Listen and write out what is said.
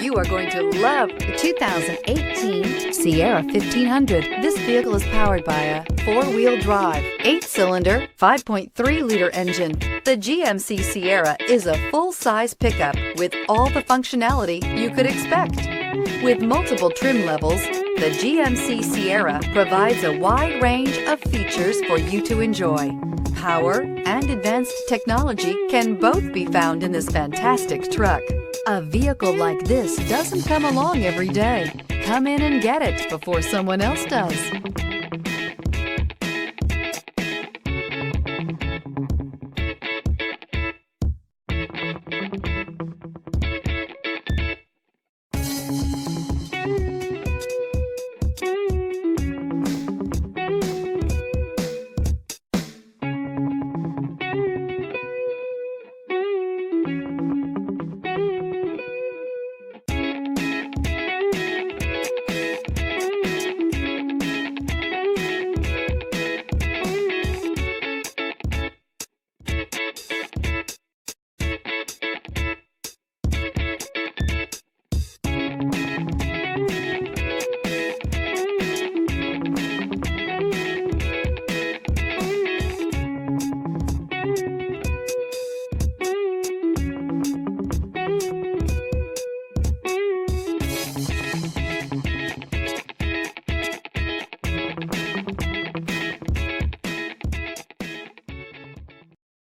You are going to love the 2018 Sierra 1500. This vehicle is powered by a 4-wheel drive, 8-cylinder, 5.3-liter engine. The GMC Sierra is a full-size pickup with all the functionality you could expect. With multiple trim levels, the GMC Sierra provides a wide range of features for you to enjoy. Power and advanced technology can both be found in this fantastic truck. A vehicle like this doesn't come along every day. Come in and get it before someone else does.